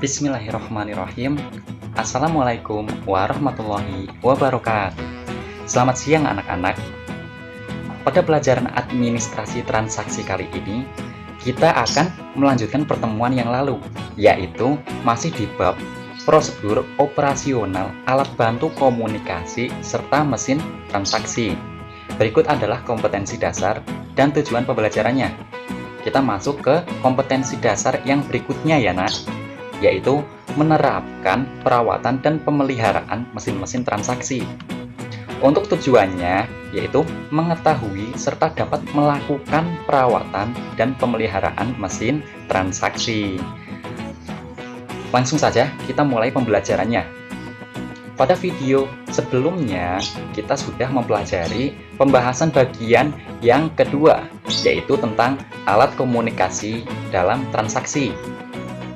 Bismillahirrahmanirrahim. Assalamualaikum warahmatullahi wabarakatuh. Selamat siang anak-anak. Pada pelajaran administrasi transaksi kali ini, kita akan melanjutkan pertemuan yang lalu, yaitu masih di bab prosedur operasional alat bantu komunikasi serta mesin transaksi. Berikut adalah kompetensi dasar dan tujuan pembelajarannya. Kita masuk ke kompetensi dasar yang berikutnya ya nak, yaitu menerapkan perawatan dan pemeliharaan mesin-mesin transaksi. Untuk tujuannya, yaitu mengetahui serta dapat melakukan perawatan dan pemeliharaan mesin transaksi. Langsung saja kita mulai pembelajarannya. Pada video sebelumnya, kita sudah mempelajari pembahasan bagian yang kedua, yaitu tentang alat komunikasi dalam transaksi.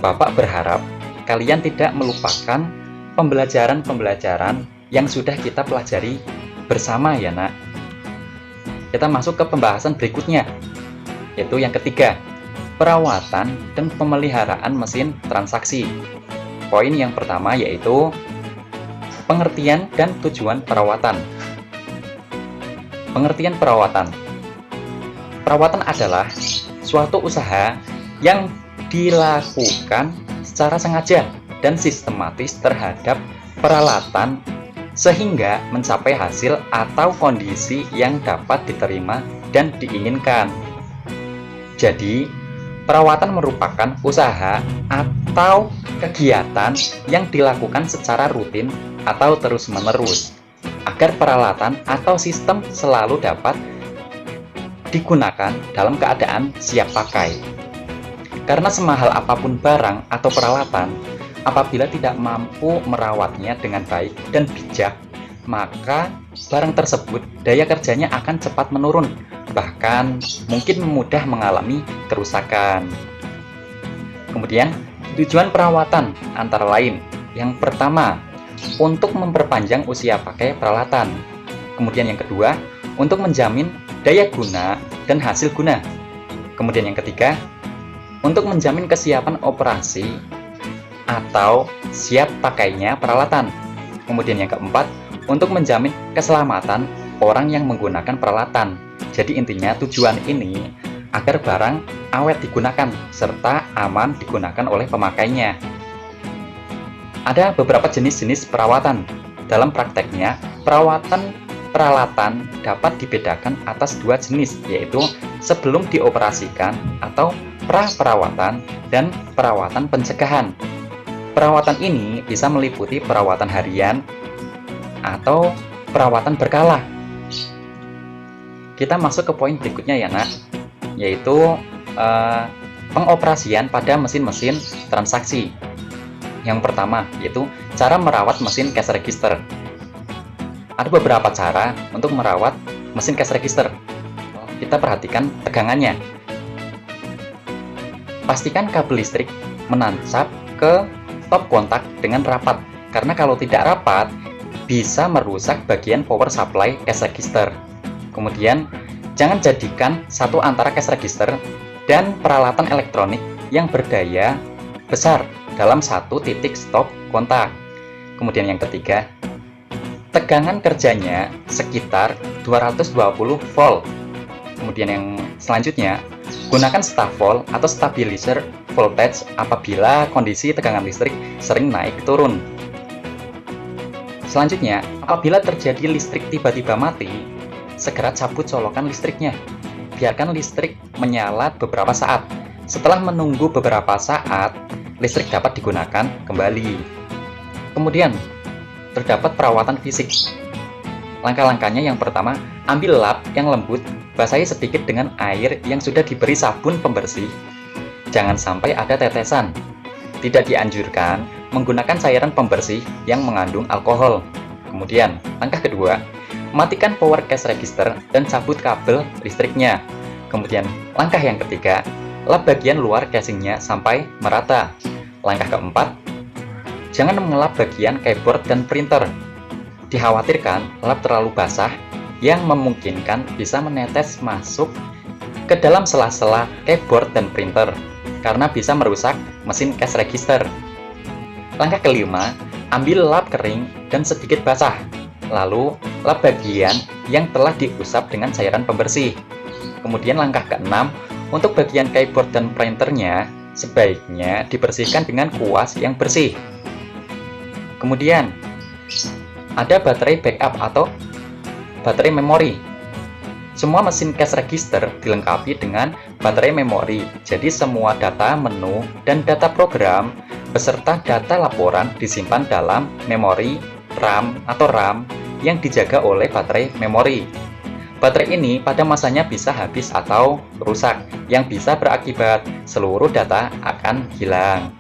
Bapak berharap kalian tidak melupakan pembelajaran-pembelajaran yang sudah kita pelajari bersama ya nak. Kita masuk ke pembahasan berikutnya, yaitu yang ketiga, perawatan dan pemeliharaan mesin transaksi. Poin yang pertama yaitu pengertian dan tujuan perawatan. Pengertian perawatan. Perawatan adalah suatu usaha yang dilakukan secara sengaja dan sistematis terhadap peralatan sehingga mencapai hasil atau kondisi yang dapat diterima dan diinginkan. Jadi, perawatan merupakan usaha atau kegiatan yang dilakukan secara rutin atau terus-menerus agar peralatan atau sistem selalu dapat digunakan dalam keadaan siap pakai. Karena semahal apapun barang atau peralatan, apabila tidak mampu merawatnya dengan baik dan bijak, maka barang tersebut daya kerjanya akan cepat menurun, bahkan mungkin mudah mengalami kerusakan. Kemudian, tujuan perawatan antara lain, yang pertama, untuk memperpanjang usia pakai peralatan. Kemudian yang kedua, untuk menjamin daya guna dan hasil guna. Kemudian yang ketiga, untuk menjamin kesiapan operasi atau siap pakainya peralatan. Kemudian yang keempat, untuk menjamin keselamatan orang yang menggunakan peralatan. Jadi intinya tujuan ini agar barang awet digunakan serta aman digunakan oleh pemakainya. Ada beberapa jenis-jenis perawatan. Dalam prakteknya, perawatan peralatan dapat dibedakan atas dua jenis, yaitu sebelum dioperasikan atau pra-perawatan dan perawatan pencegahan. Perawatan ini bisa meliputi perawatan harian atau perawatan berkala. Kita masuk ke poin berikutnya ya nak, yaitu pengoperasian pada mesin-mesin transaksi. Yang pertama yaitu cara merawat mesin cash register. Ada beberapa cara untuk merawat mesin cash register. Kita perhatikan tegangannya. Pastikan kabel listrik menancap ke stop kontak dengan rapat, karena kalau tidak rapat bisa merusak bagian power supply cash register. Kemudian, jangan jadikan satu antara cash register dan peralatan elektronik yang berdaya besar dalam satu titik stop kontak. Kemudian yang ketiga, tegangan kerjanya sekitar 220 volt. Kemudian yang selanjutnya, gunakan staf volt atau stabilizer voltage apabila kondisi tegangan listrik sering naik turun. Selanjutnya, apabila terjadi listrik tiba-tiba mati, segera cabut colokan listriknya. Biarkan listrik menyala beberapa saat. Setelah menunggu beberapa saat, listrik dapat digunakan kembali. Kemudian, terdapat perawatan fisik. Langkah-langkahnya yang pertama, ambil lap yang lembut, basahi sedikit dengan air yang sudah diberi sabun pembersih. Jangan sampai ada tetesan. Tidak dianjurkan menggunakan cairan pembersih yang mengandung alkohol. Kemudian, langkah kedua, matikan power cash register dan cabut kabel listriknya. Kemudian, langkah yang ketiga, lap bagian luar casingnya sampai merata. Langkah keempat, jangan mengelap bagian keyboard dan printer. Dikhawatirkan lap terlalu basah yang memungkinkan bisa menetes masuk ke dalam sela-sela keyboard dan printer karena bisa merusak mesin cash register. Langkah kelima, ambil lap kering dan sedikit basah. Lalu, lap bagian yang telah diusap dengan cairan pembersih. Kemudian langkah keenam, untuk bagian keyboard dan printernya, sebaiknya dibersihkan dengan kuas yang bersih. Kemudian, ada baterai backup atau baterai memori. Semua mesin cash register dilengkapi dengan baterai memori, jadi semua data menu dan data program beserta data laporan disimpan dalam memori RAM atau RAM yang dijaga oleh baterai memori. Baterai ini pada masanya bisa habis atau rusak, yang bisa berakibat seluruh data akan hilang.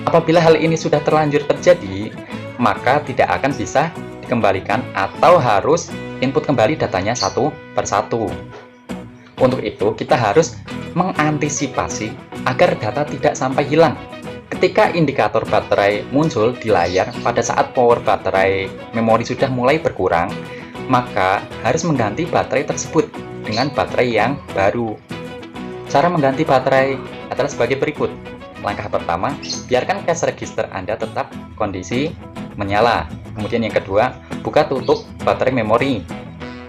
Apabila hal ini sudah terlanjur terjadi, maka tidak akan bisa dikembalikan atau harus input kembali datanya satu persatu. Untuk itu, kita harus mengantisipasi agar data tidak sampai hilang. Ketika indikator baterai muncul di layar pada saat power baterai memori sudah mulai berkurang, maka harus mengganti baterai tersebut dengan baterai yang baru. Cara mengganti baterai adalah sebagai berikut. Langkah pertama, biarkan cash register Anda tetap kondisi menyala. Kemudian yang kedua, buka tutup baterai memori.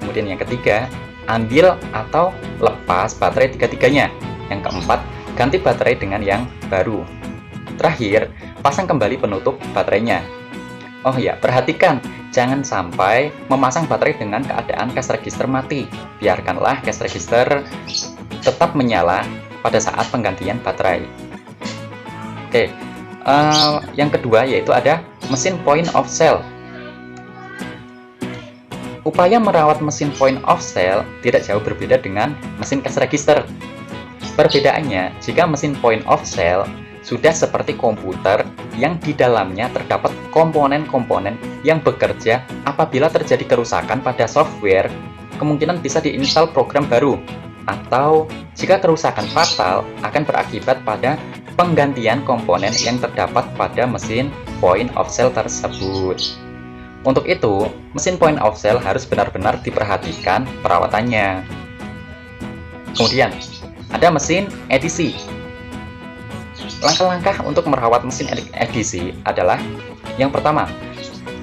Kemudian yang ketiga, ambil atau lepas baterai tiga-tiganya. Yang keempat, ganti baterai dengan yang baru. Terakhir, pasang kembali penutup baterainya. Oh ya, perhatikan, jangan sampai memasang baterai dengan keadaan cash register mati. Biarkanlah cash register tetap menyala pada saat penggantian baterai. Oke, yang kedua yaitu ada mesin point of sale. Upaya merawat mesin point of sale tidak jauh berbeda dengan mesin cash register. Perbedaannya, jika mesin point of sale sudah seperti komputer yang di dalamnya terdapat komponen-komponen yang bekerja apabila terjadi kerusakan pada software, kemungkinan bisa diinstal program baru, atau jika kerusakan fatal akan berakibat pada penggantian komponen yang terdapat pada mesin point of sale tersebut. Untuk itu, mesin point of sale harus benar-benar diperhatikan perawatannya. Kemudian, ada mesin edisi. Langkah-langkah untuk merawat mesin edisi adalah: yang pertama,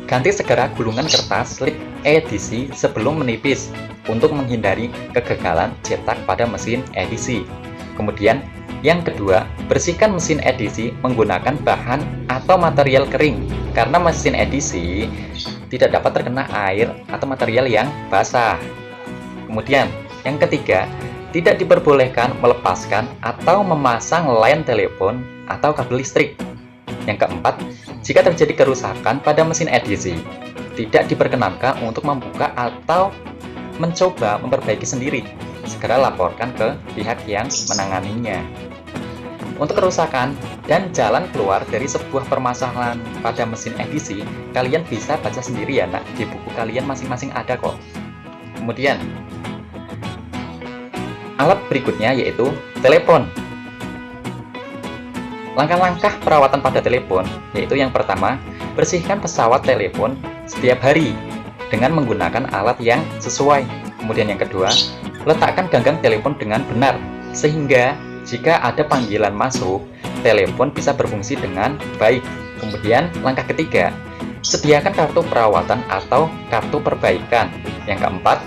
ganti segera gulungan kertas slip edisi sebelum menipis untuk menghindari kegagalan cetak pada mesin edisi. Kemudian, yang kedua, bersihkan mesin edisi menggunakan bahan atau material kering, karena mesin edisi tidak dapat terkena air atau material yang basah. Kemudian, yang ketiga, tidak diperbolehkan melepaskan atau memasang line telepon atau kabel listrik. Yang keempat, jika terjadi kerusakan pada mesin edisi, tidak diperkenankan untuk membuka atau mencoba memperbaiki sendiri. Segera laporkan ke pihak yang menanganinya. Untuk kerusakan dan jalan keluar dari sebuah permasalahan pada mesin edisi, kalian bisa baca sendiri ya nak, di buku kalian masing-masing ada kok. Kemudian, alat berikutnya yaitu telepon. Langkah-langkah perawatan pada telepon yaitu: yang pertama, bersihkan pesawat telepon setiap hari dengan menggunakan alat yang sesuai. Kemudian yang kedua, letakkan ganggang telepon dengan benar sehingga jika ada panggilan masuk, telepon bisa berfungsi dengan baik. Kemudian langkah ketiga, sediakan kartu perawatan atau kartu perbaikan. Yang keempat,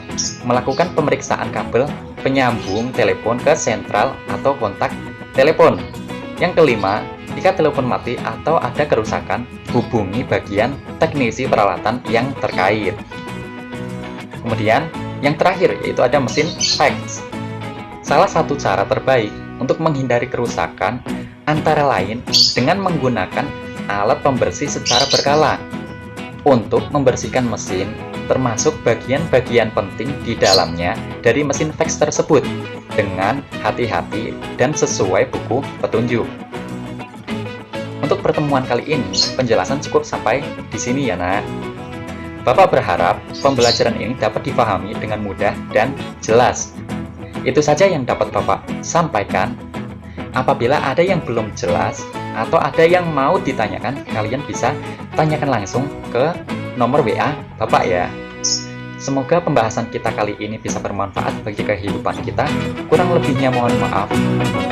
melakukan pemeriksaan kabel penyambung telepon ke sentral atau kontak telepon. Yang kelima, jika telepon mati atau ada kerusakan, hubungi bagian teknisi peralatan yang terkait. Kemudian, yang terakhir yaitu ada mesin fax. Salah satu cara terbaik untuk menghindari kerusakan antara lain dengan menggunakan alat pembersih secara berkala untuk membersihkan mesin, termasuk bagian-bagian penting di dalamnya dari mesin fax tersebut dengan hati-hati dan sesuai buku petunjuk. Untuk pertemuan kali ini, penjelasan cukup sampai di sini ya nak. Bapak berharap pembelajaran ini dapat dipahami dengan mudah dan jelas. Itu saja yang dapat Bapak sampaikan. Apabila ada yang belum jelas atau ada yang mau ditanyakan, kalian bisa tanyakan langsung ke nomor WA Bapak ya. Semoga pembahasan kita kali ini bisa bermanfaat bagi kehidupan kita. Kurang lebihnya mohon maaf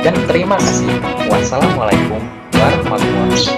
dan terima kasih. Wassalamualaikum warahmatullahi wabarakatuh.